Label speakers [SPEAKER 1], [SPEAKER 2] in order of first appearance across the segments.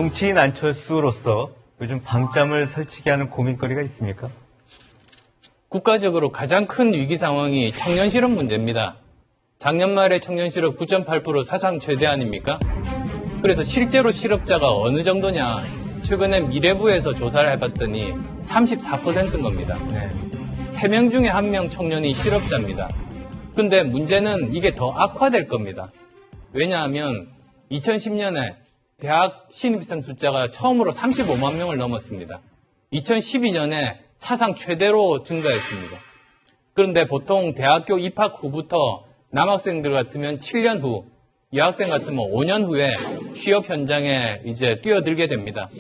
[SPEAKER 1] 정치인 안철수로서 요즘 밤잠을 설치게 하는 고민거리가 있습니까?
[SPEAKER 2] 국가적으로 가장 큰 위기 상황이 청년 실업 문제입니다. 작년 말에 청년 실업 9.8% 사상 최대 아닙니까? 그래서 실제로 실업자가 어느 정도냐? 최근에 미래부에서 조사를 해봤더니 34%인 겁니다.
[SPEAKER 1] 네.
[SPEAKER 2] 3명 중에 1명 청년이 실업자입니다. 근데 문제는 이게 더 악화될 겁니다. 왜냐하면 2010년에 대학 신입생 숫자가 처음으로 35만 명을 넘었습니다. 2012년에 사상 최대로 증가했습니다. 그런데 보통 대학교 입학 후부터 남학생들 같으면 7년 후, 여학생 같으면 5년 후에 취업 현장에 이제 뛰어들게 됩니다.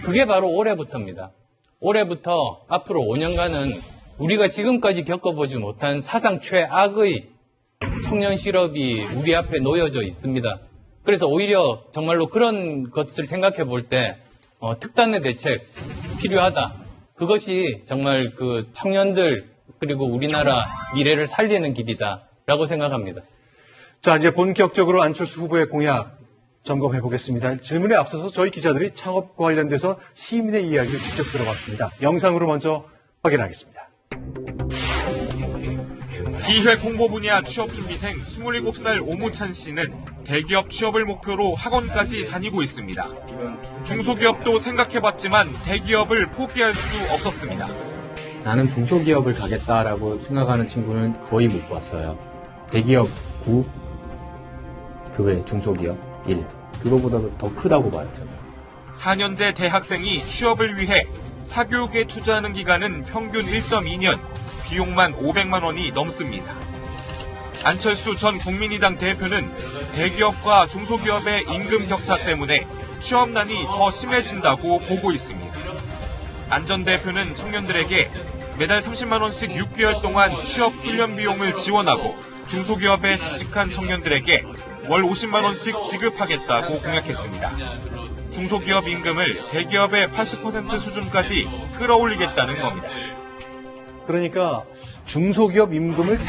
[SPEAKER 2] 그게 바로 올해부터입니다. 올해부터 앞으로 5년간은 우리가 지금까지 겪어보지 못한 사상 최악의 청년 실업이 우리 앞에 놓여져 있습니다. 그래서 오히려 정말로 그런 것을 생각해 볼 때 특단의 대책 필요하다. 그것이 정말 그 청년들 그리고 우리나라 미래를 살리는 길이다라고 생각합니다.
[SPEAKER 3] 자, 이제 본격적으로 안철수 후보의 공약 점검해 보겠습니다. 질문에 앞서서 저희 기자들이 창업과 관련돼서 시민의 이야기를 직접 들어봤습니다. 영상으로 먼저 확인하겠습니다.
[SPEAKER 4] 기획 홍보 분야 취업준비생 27살 오무찬 씨는 대기업 취업을 목표로 학원까지 다니고 있습니다. 중소기업도 생각해봤지만 대기업을 포기할 수 없었습니다.
[SPEAKER 5] 나는 중소기업을 가겠다라고 생각하는 친구는 거의 못 봤어요. 대기업 9, 그 외 중소기업 1. 그거보다도 더 크다고 봐요, 저는.
[SPEAKER 4] 4년제 대학생이 취업을 위해 사교육에 투자하는 기간은 평균 1.2년, 비용만 500만 원이 넘습니다. 안철수 전 국민의당 대표는 대기업과 중소기업의 임금 격차 때문에 취업난이 더 심해진다고 보고 있습니다. 안 전 대표는 청년들에게 매달 30만 원씩 6개월 동안 취업 훈련 비용을 지원하고 중소기업에 취직한 청년들에게 월 50만 원씩 지급하겠다고 공약했습니다. 중소기업 임금을 대기업의 80% 수준까지 끌어올리겠다는 겁니다.
[SPEAKER 3] 그러니까 중소기업 임금을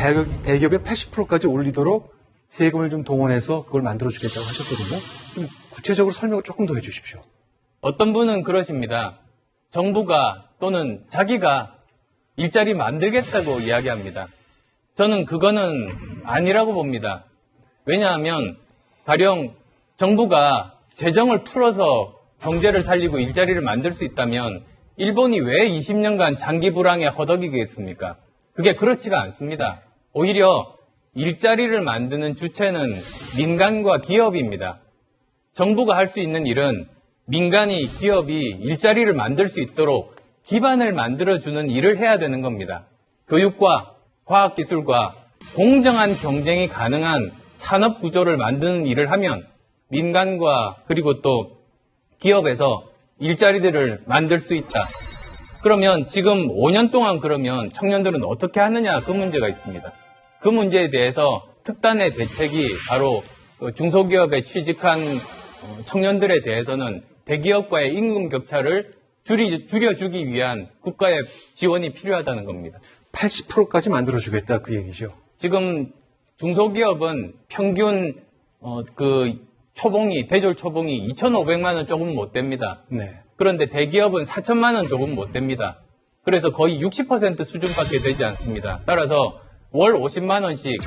[SPEAKER 3] 대기업의 80%까지 올리도록 세금을 좀 동원해서 그걸 만들어주겠다고 하셨거든요. 좀 구체적으로 설명을 조금 더 해주십시오.
[SPEAKER 2] 어떤 분은 그러십니다. 정부가 또는 자기가 일자리 만들겠다고 이야기합니다. 저는 그거는 아니라고 봅니다. 왜냐하면 가령 정부가 재정을 풀어서 경제를 살리고 일자리를 만들 수 있다면 일본이 왜 20년간 장기 불황에 허덕이겠습니까? 그게 그렇지가 않습니다. 오히려 일자리를 만드는 주체는 민간과 기업입니다. 정부가 할 수 있는 일은 민간이, 기업이 일자리를 만들 수 있도록 기반을 만들어주는 일을 해야 되는 겁니다. 교육과 과학기술과 공정한 경쟁이 가능한 산업 구조를 만드는 일을 하면 민간과 그리고 또 기업에서 일자리들을 만들 수 있다. 그러면 지금 5년 동안 그러면 청년들은 어떻게 하느냐 그 문제가 있습니다. 그 문제에 대해서 특단의 대책이 바로 중소기업에 취직한 청년들에 대해서는 대기업과의 임금 격차를 줄여주기 위한 국가의 지원이 필요하다는 겁니다.
[SPEAKER 3] 80%까지 만들어주겠다 그 얘기죠.
[SPEAKER 2] 지금 중소기업은 평균 대졸 초봉이 2,500만 원 조금 못 됩니다.
[SPEAKER 3] 네.
[SPEAKER 2] 그런데 대기업은 4천만 원 조금 못 됩니다. 그래서 거의 60% 수준밖에 되지 않습니다. 따라서 월 50만 원씩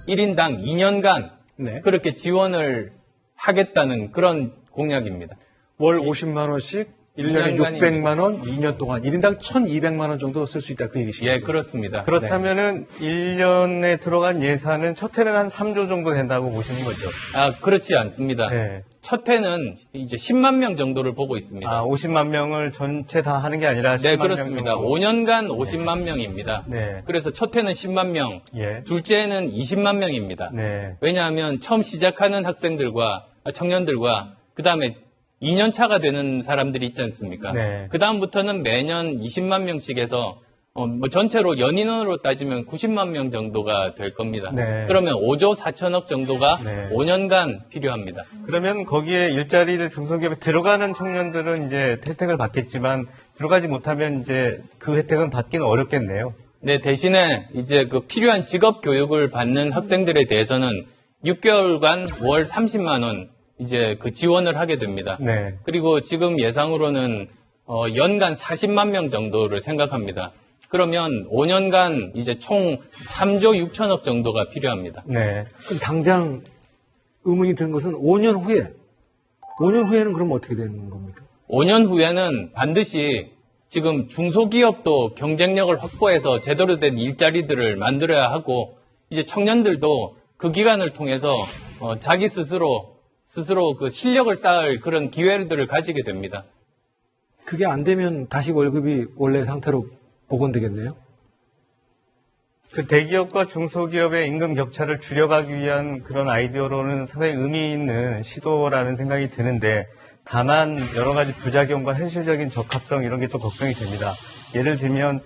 [SPEAKER 2] 1인당 2년간
[SPEAKER 3] 네.
[SPEAKER 2] 그렇게 지원을 하겠다는 그런 공약입니다.
[SPEAKER 3] 월 50만 원씩 1년에 600만 원, 2년 동안 1인당 1,200만 원 정도 쓸 수 있다 그 얘기시죠?
[SPEAKER 2] 예, 그렇습니다.
[SPEAKER 1] 그렇다면은 1년에 들어간 예산은 첫 해는 한 3조 정도 된다고 보시는 거죠?
[SPEAKER 2] 그렇지 않습니다.
[SPEAKER 1] 네.
[SPEAKER 2] 첫 해는 이제 10만 명 정도를 보고 있습니다.
[SPEAKER 1] 50만 명을 전체 다 하는 게 아니라 10만
[SPEAKER 2] 네,
[SPEAKER 1] 명
[SPEAKER 2] 그렇습니다.
[SPEAKER 1] 정도.
[SPEAKER 2] 5년간 50만 명입니다.
[SPEAKER 1] 네.
[SPEAKER 2] 그래서 첫 해는 10만 명,
[SPEAKER 1] 예.
[SPEAKER 2] 둘째는 20만 명입니다.
[SPEAKER 1] 네.
[SPEAKER 2] 왜냐하면 처음 시작하는 청년들과 그다음에 2년 차가 되는 사람들이 있지 않습니까?
[SPEAKER 1] 네.
[SPEAKER 2] 그다음부터는 매년 20만 명씩 해서 전체로 연인원으로 따지면 90만 명 정도가 될 겁니다.
[SPEAKER 1] 네.
[SPEAKER 2] 그러면 5조 4천억 정도가
[SPEAKER 1] 네.
[SPEAKER 2] 5년간 필요합니다.
[SPEAKER 1] 그러면 거기에 일자리를 중소기업에 들어가는 청년들은 이제 혜택을 받겠지만 들어가지 못하면 이제 그 혜택은 받기는 어렵겠네요.
[SPEAKER 2] 네, 대신에 이제 그 필요한 직업 교육을 받는 학생들에 대해서는 6개월간 월 30만 원 이제 그 지원을 하게 됩니다.
[SPEAKER 1] 네.
[SPEAKER 2] 그리고 지금 예상으로는 연간 40만 명 정도를 생각합니다. 그러면 5년간 이제 총 3조 6천억 정도가 필요합니다.
[SPEAKER 1] 네.
[SPEAKER 6] 그럼 당장 의문이 드는 것은 5년 후에는 그럼 어떻게 되는 겁니까?
[SPEAKER 2] 5년 후에는 반드시 지금 중소기업도 경쟁력을 확보해서 제대로 된 일자리들을 만들어야 하고 이제 청년들도 그 기간을 통해서 자기 스스로 그 실력을 쌓을 그런 기회들을 가지게 됩니다.
[SPEAKER 6] 그게 안 되면 다시 월급이 원래 상태로 복원되겠네요?
[SPEAKER 1] 그 대기업과 중소기업의 임금 격차를 줄여가기 위한 그런 아이디어로는 상당히 의미 있는 시도라는 생각이 드는데 다만 여러 가지 부작용과 현실적인 적합성 이런 게 또 걱정이 됩니다. 예를 들면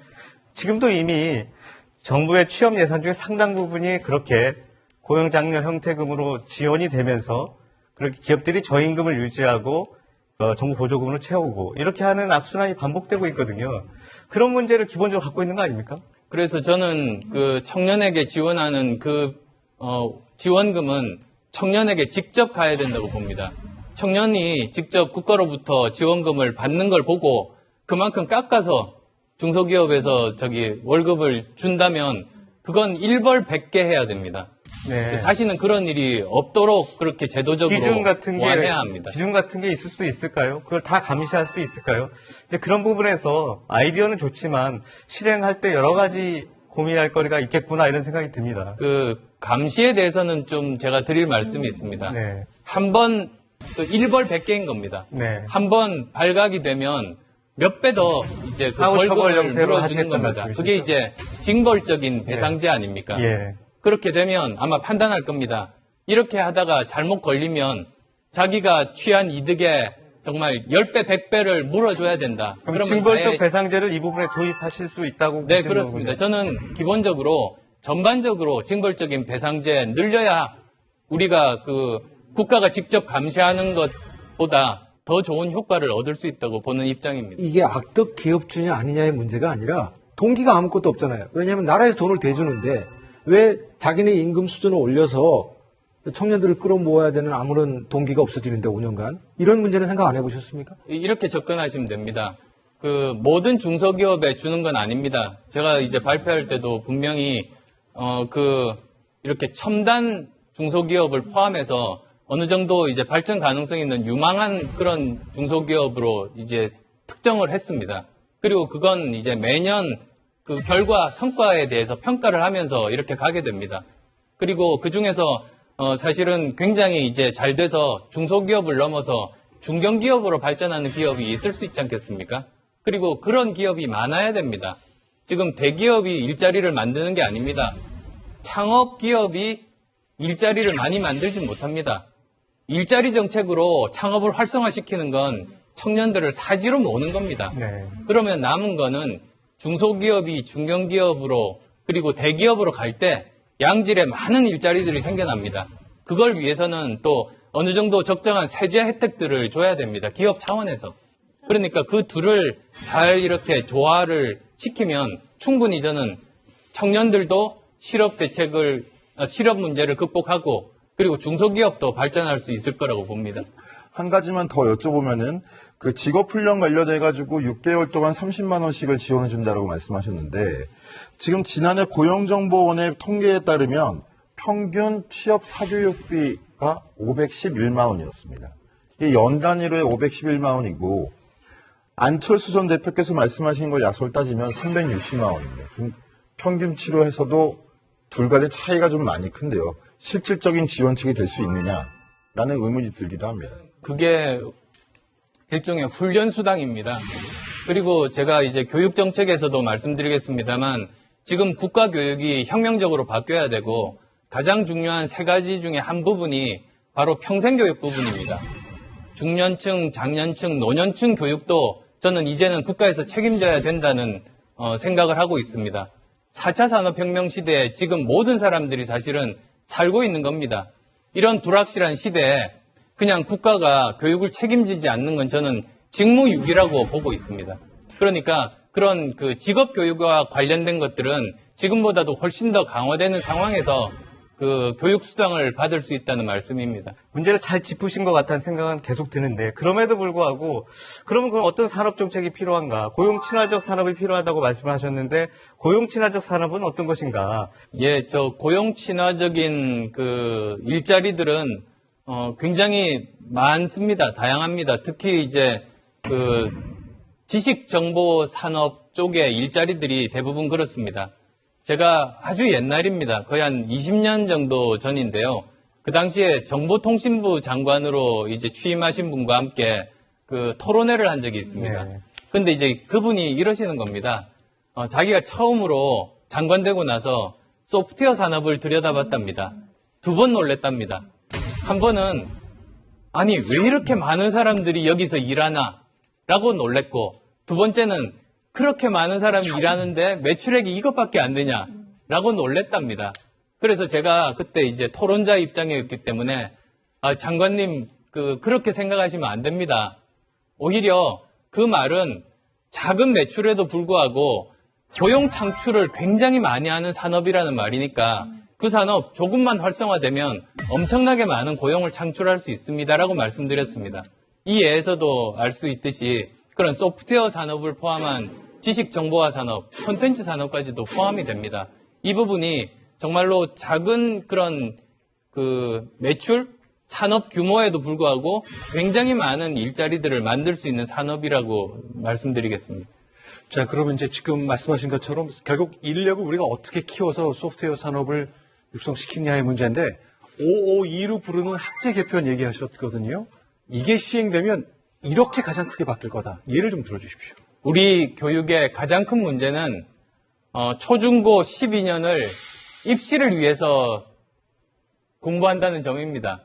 [SPEAKER 1] 지금도 이미 정부의 취업 예산 중에 상당 부분이 그렇게 고용장려 형태금으로 지원이 되면서 그렇게 기업들이 저임금을 유지하고 정부 보조금으로 채우고 이렇게 하는 악순환이 반복되고 있거든요. 그런 문제를 기본적으로 갖고 있는 거 아닙니까?
[SPEAKER 2] 그래서 저는 그 청년에게 지원하는 그 지원금은 청년에게 직접 가야 된다고 봅니다. 청년이 직접 국가로부터 지원금을 받는 걸 보고 그만큼 깎아서 중소기업에서 월급을 준다면 그건 일벌백계 해야 됩니다.
[SPEAKER 1] 네.
[SPEAKER 2] 다시는 그런 일이 없도록 그렇게 제도적으로
[SPEAKER 1] 기준 같은 게
[SPEAKER 2] 완화해야 합니다.
[SPEAKER 1] 기준 같은 게 있을 수 있을까요? 그걸 다 감시할 수 있을까요? 근데 그런 부분에서 아이디어는 좋지만 실행할 때 여러 가지 고민할 거리가 있겠구나 이런 생각이 듭니다.
[SPEAKER 2] 그 감시에 대해서는 좀 제가 드릴 말씀이 있습니다.
[SPEAKER 1] 네.
[SPEAKER 2] 한번 일벌백계인 겁니다.
[SPEAKER 1] 네.
[SPEAKER 2] 한 번 발각이 되면 몇 배 더 이제 그
[SPEAKER 1] 사후 처벌
[SPEAKER 2] 벌금을
[SPEAKER 1] 형태로
[SPEAKER 2] 물어주는
[SPEAKER 1] 하시겠다는
[SPEAKER 2] 겁니다.
[SPEAKER 1] 말씀이시죠?
[SPEAKER 2] 그게 이제 징벌적인 배상제 아닙니까?
[SPEAKER 1] 예.
[SPEAKER 2] 그렇게 되면 아마 판단할 겁니다. 이렇게 하다가 잘못 걸리면 자기가 취한 이득에 정말 10배, 100배를 물어줘야 된다.
[SPEAKER 1] 그럼
[SPEAKER 2] 그러면
[SPEAKER 1] 징벌적
[SPEAKER 2] 아예-
[SPEAKER 1] 배상제를 이 부분에 도입하실 수 있다고
[SPEAKER 2] 네,
[SPEAKER 1] 보시는
[SPEAKER 2] 그렇습니다.
[SPEAKER 1] 거군요.
[SPEAKER 2] 저는 기본적으로 전반적으로 징벌적인 배상제 늘려야 우리가 그 국가가 직접 감시하는 것보다 더 좋은 효과를 얻을 수 있다고 보는 입장입니다.
[SPEAKER 6] 이게 악덕 기업주냐 아니냐의 문제가 아니라 동기가 아무것도 없잖아요. 왜냐하면 나라에서 돈을 대주는데 왜 자기네 임금 수준을 올려서 청년들을 끌어모아야 되는 아무런 동기가 없어지는데 5년간 이런 문제는 생각 안 해보셨습니까?
[SPEAKER 2] 이렇게 접근하시면 됩니다. 그 모든 중소기업에 주는 건 아닙니다. 제가 이제 발표할 때도 분명히 이렇게 첨단 중소기업을 포함해서 어느 정도 이제 발전 가능성 있는 유망한 그런 중소기업으로 이제 특정을 했습니다. 그리고 그건 이제 매년 그 결과 성과에 대해서 평가를 하면서 이렇게 가게 됩니다. 그리고 그 중에서 사실은 굉장히 이제 잘 돼서 중소기업을 넘어서 중견기업으로 발전하는 기업이 있을 수 있지 않겠습니까? 그리고 그런 기업이 많아야 됩니다. 지금 대기업이 일자리를 만드는 게 아닙니다. 창업기업이 일자리를 많이 만들지 못합니다. 일자리 정책으로 창업을 활성화시키는 건 청년들을 사지로 모는 겁니다.
[SPEAKER 1] 네.
[SPEAKER 2] 그러면 남은 거는 중소기업이 중견기업으로 그리고 대기업으로 갈 때 양질의 많은 일자리들이 생겨납니다. 그걸 위해서는 또 어느 정도 적정한 세제 혜택들을 줘야 됩니다. 기업 차원에서. 그러니까 그 둘을 잘 이렇게 조화를 시키면 충분히 저는 청년들도 실업 문제를 극복하고 그리고 중소기업도 발전할 수 있을 거라고 봅니다.
[SPEAKER 7] 한 가지만 더 여쭤보면은 그 직업훈련 관련해가지고 6개월 동안 30만 원씩을 지원해 준다라고 말씀하셨는데 지금 지난해 고용정보원의 통계에 따르면 평균 취업 사교육비가 511만 원이었습니다. 이 연 단위로의 511만 원이고 안철수 전 대표께서 말씀하신 걸 약속을 따지면 360만 원입니다. 좀 평균치로 둘 간의 차이가 좀 많이 큰데요. 실질적인 지원책이 될 수 있느냐라는 의문이 들기도 합니다.
[SPEAKER 2] 그게 일종의 훈련수당입니다. 그리고 제가 이제 교육정책에서도 말씀드리겠습니다만 지금 국가교육이 혁명적으로 바뀌어야 되고 가장 중요한 세 가지 중에 한 부분이 바로 평생교육 부분입니다. 중년층, 장년층, 노년층 교육도 저는 이제는 국가에서 책임져야 된다는 생각을 하고 있습니다. 4차 산업혁명 시대에 지금 모든 사람들이 사실은 살고 있는 겁니다. 이런 불확실한 시대에 그냥 국가가 교육을 책임지지 않는 건 저는 직무유기라고 보고 있습니다. 그러니까 그런 그 직업교육과 관련된 것들은 지금보다도 훨씬 더 강화되는 상황에서 그 교육 수당을 받을 수 있다는 말씀입니다.
[SPEAKER 1] 문제를 잘 짚으신 것 같다는 생각은 계속 드는데 그럼에도 불구하고 그러면 그럼 어떤 산업 정책이 필요한가? 고용 친화적 산업이 필요하다고 말씀을 하셨는데 고용 친화적 산업은 어떤 것인가?
[SPEAKER 2] 예, 저 고용 친화적인 그 일자리들은 굉장히 많습니다. 다양합니다. 특히 이제 그 지식 정보 산업 쪽의 일자리들이 대부분 그렇습니다. 제가 아주 옛날입니다. 거의 한 20년 정도 전인데요. 그 당시에 정보통신부 장관으로 이제 취임하신 분과 함께 그 토론회를 한 적이 있습니다.
[SPEAKER 1] 네.
[SPEAKER 2] 근데 이제 그분이 이러시는 겁니다. 자기가 처음으로 장관 되고 나서 소프트웨어 산업을 들여다봤답니다. 2번 놀랬답니다. 한 번은 아니 왜 이렇게 많은 사람들이 여기서 일하나 라고 놀랬고, 2번째는 그렇게 많은 사람이 일하는데 매출액이 이것밖에 안 되냐 라고 놀랬답니다. 그래서 제가 그때 이제 토론자 입장이었기 때문에 장관님 그렇게 생각하시면 안 됩니다. 오히려 그 말은 작은 매출에도 불구하고 고용 창출을 굉장히 많이 하는 산업이라는 말이니까 그 산업 조금만 활성화되면 엄청나게 많은 고용을 창출할 수 있습니다라고 말씀드렸습니다. 이 예에서도 알 수 있듯이 그런 소프트웨어 산업을 포함한 지식정보화 산업, 콘텐츠 산업까지도 포함이 됩니다. 이 부분이 정말로 작은 그런 그 매출, 산업 규모에도 불구하고 굉장히 많은 일자리들을 만들 수 있는 산업이라고 말씀드리겠습니다.
[SPEAKER 3] 자, 그러면 이제 지금 말씀하신 것처럼 결국 인력을 우리가 어떻게 키워서 소프트웨어 산업을 육성시키냐의 문제인데 552로 부르는 학제 개편 얘기하셨거든요. 이게 시행되면 이렇게 가장 크게 바뀔 거다. 예를 좀 들어주십시오.
[SPEAKER 2] 우리 교육의 가장 큰 문제는 초중고 12년을 입시를 위해서 공부한다는 점입니다.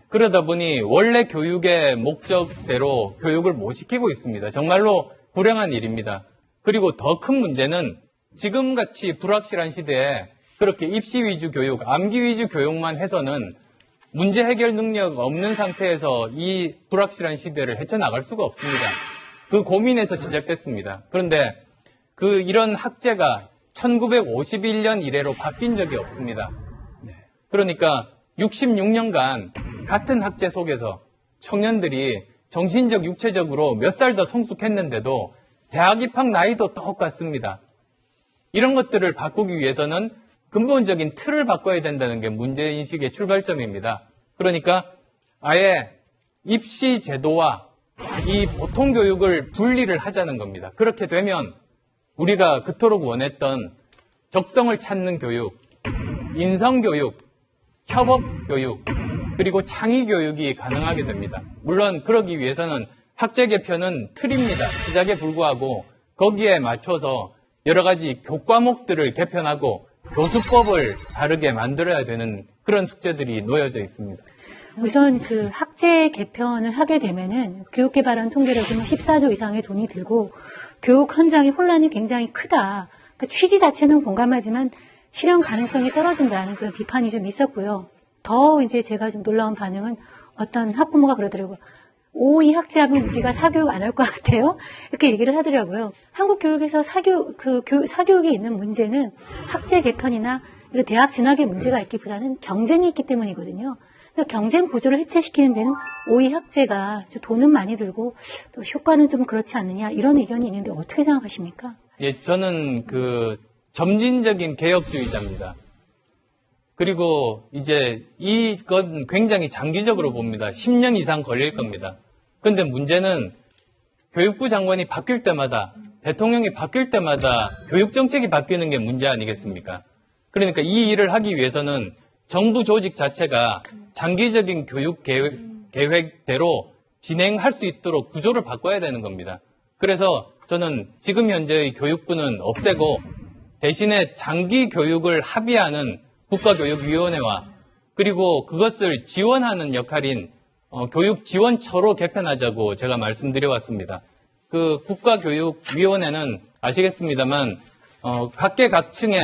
[SPEAKER 2] 그러다 보니 원래 교육의 목적대로 교육을 못 시키고 있습니다. 정말로 불행한 일입니다. 그리고 더 큰 문제는 지금같이 불확실한 시대에 그렇게 입시 위주 교육, 암기 위주 교육만 해서는 문제 해결 능력 없는 상태에서 이 불확실한 시대를 헤쳐나갈 수가 없습니다. 그 고민에서 시작됐습니다. 그런데 이런 학제가 1951년 이래로 바뀐 적이 없습니다. 그러니까 66년간 같은 학제 속에서 청년들이 정신적, 육체적으로 몇 살 더 성숙했는데도 대학 입학 나이도 똑같습니다. 이런 것들을 바꾸기 위해서는 근본적인 틀을 바꿔야 된다는 게 문제인식의 출발점입니다. 그러니까 아예 입시 제도와 이 보통 교육을 분리를 하자는 겁니다. 그렇게 되면 우리가 그토록 원했던 적성을 찾는 교육, 인성 교육, 협업 교육, 그리고 창의 교육이 가능하게 됩니다. 물론 그러기 위해서는 학제 개편은 틀입니다. 시작에 불구하고 거기에 맞춰서 여러 가지 교과목들을 개편하고 교수법을 다르게 만들어야 되는 그런 숙제들이 놓여져 있습니다.
[SPEAKER 8] 우선 그 학제 개편을 하게 되면은 교육개발원 통계를 보면 14조 이상의 돈이 들고 교육 현장의 혼란이 굉장히 크다. 그 취지 자체는 공감하지만 실현 가능성이 떨어진다는 그런 비판이 좀 있었고요. 더 이제 제가 좀 놀라운 반응은 어떤 학부모가 그러더라고요. 5.2 학제하면 우리가 사교육 안 할 것 같아요. 이렇게 얘기를 하더라고요. 한국 교육에서 사교육에 있는 문제는 학제 개편이나 대학 진학의 문제가 있기보다는 경쟁이 있기 때문이거든요. 경쟁 구조를 해체시키는 데는 5.2 학제가 돈은 많이 들고 또 효과는 좀 그렇지 않느냐 이런 의견이 있는데 어떻게 생각하십니까?
[SPEAKER 2] 예, 저는 점진적인 개혁주의자입니다. 그리고 이제 이건 굉장히 장기적으로 봅니다. 10년 이상 걸릴 겁니다. 근데 문제는 교육부 장관이 바뀔 때마다, 대통령이 바뀔 때마다 교육정책이 바뀌는 게 문제 아니겠습니까? 그러니까 이 일을 하기 위해서는 정부 조직 자체가 장기적인 교육 계획대로 진행할 수 있도록 구조를 바꿔야 되는 겁니다. 그래서 저는 지금 현재의 교육부는 없애고 대신에 장기 교육을 합의하는 국가교육위원회와 그리고 그것을 지원하는 역할인 교육지원처로 개편하자고 제가 말씀드려왔습니다. 그 국가교육위원회는 아시겠습니다만 각계각층의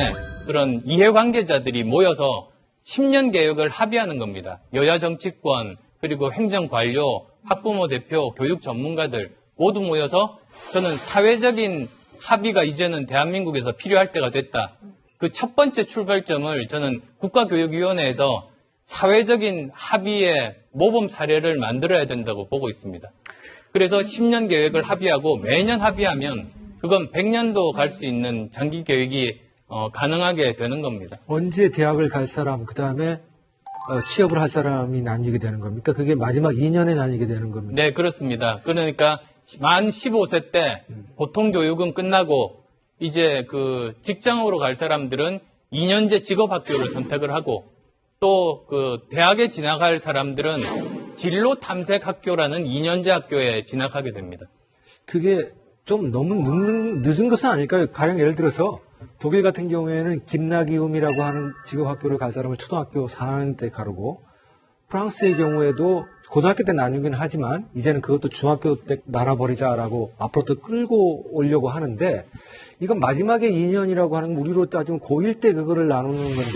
[SPEAKER 2] 그런 이해관계자들이 모여서 10년 개혁을 합의하는 겁니다. 여야 정치권, 그리고 행정관료, 학부모 대표, 교육 전문가들 모두 모여서 저는 사회적인 합의가 이제는 대한민국에서 필요할 때가 됐다. 그 첫 번째 출발점을 저는 국가교육위원회에서 사회적인 합의의 모범 사례를 만들어야 된다고 보고 있습니다. 그래서 10년 계획을 합의하고 매년 합의하면 그건 100년도 갈 수 있는 장기 계획이 가능하게 되는 겁니다.
[SPEAKER 6] 언제 대학을 갈 사람, 그 다음에 취업을 할 사람이 나뉘게 되는 겁니까? 그게 마지막 2년에 나뉘게 되는 겁니다.
[SPEAKER 2] 네, 그렇습니다. 그러니까 만 15세 때 보통 교육은 끝나고 이제 그 직장으로 갈 사람들은 2년제 직업학교를 선택을 하고 또 그 대학에 진학할 사람들은 진로 탐색 학교라는 2년제 학교에 진학하게 됩니다.
[SPEAKER 6] 그게 좀 너무 늦은 것은 아닐까요? 가령 예를 들어서 독일 같은 경우에는 김나기움이라고 하는 직업학교를 갈 사람을 초등학교 4학년 때 가르고 프랑스의 경우에도 고등학교 때 나누긴 하지만 이제는 그것도 중학교 때 나눠버리자라고 앞으로 더 끌고 오려고 하는데 이건 마지막에 2년이라고 하는 건 우리로 따지면 고1 때 그거를 나누는 건데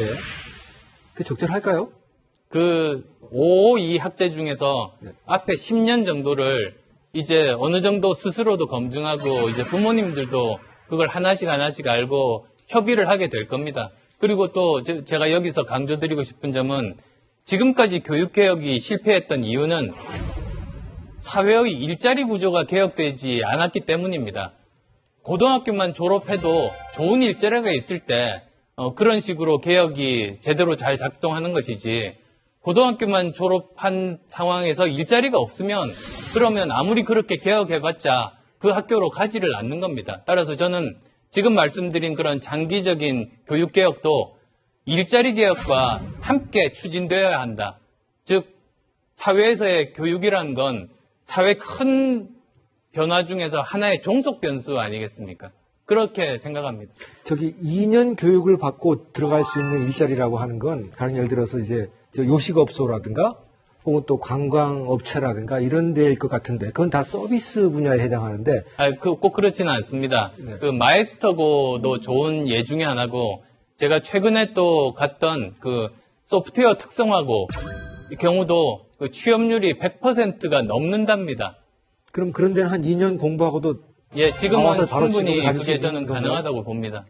[SPEAKER 6] 그게 적절할까요?
[SPEAKER 2] 그 552 학제 중에서 앞에 10년 정도를 이제 어느 정도 스스로도 검증하고 이제 부모님들도 그걸 하나씩 알고 협의를 하게 될 겁니다. 그리고 또 제가 여기서 강조드리고 싶은 점은 지금까지 교육개혁이 실패했던 이유는 사회의 일자리 구조가 개혁되지 않았기 때문입니다. 고등학교만 졸업해도 좋은 일자리가 있을 때 그런 식으로 개혁이 제대로 잘 작동하는 것이지 고등학교만 졸업한 상황에서 일자리가 없으면 그러면 아무리 그렇게 개혁해봤자 그 학교로 가지를 않는 겁니다. 따라서 저는 지금 말씀드린 그런 장기적인 교육개혁도 일자리 개혁과 함께 추진되어야 한다. 즉 사회에서의 교육이라는 건 사회 큰 변화 중에서 하나의 종속 변수 아니겠습니까? 그렇게 생각합니다.
[SPEAKER 6] 저기 2년 교육을 받고 들어갈 수 있는 일자리라고 하는 건 가령 예를 들어서 이제 요식업소라든가 혹은 또 관광업체라든가 이런 데일 것 같은데 그건 다 서비스 분야에 해당하는데
[SPEAKER 2] 꼭 그렇지는 않습니다.
[SPEAKER 6] 네.
[SPEAKER 2] 그 마에스터고도 좋은 예 중에 하나고 제가 최근에 또 갔던 그 소프트웨어 특성화고 이 경우도 그 취업률이 100%가 넘는답니다.
[SPEAKER 6] 그럼 그런 데는 한 2년 공부하고도
[SPEAKER 2] 예, 지금은
[SPEAKER 6] 나와서 바로
[SPEAKER 2] 충분히
[SPEAKER 6] 취업을 가질 수
[SPEAKER 2] 그게
[SPEAKER 6] 있는
[SPEAKER 2] 저는
[SPEAKER 6] 건가요?
[SPEAKER 2] 가능하다고 봅니다.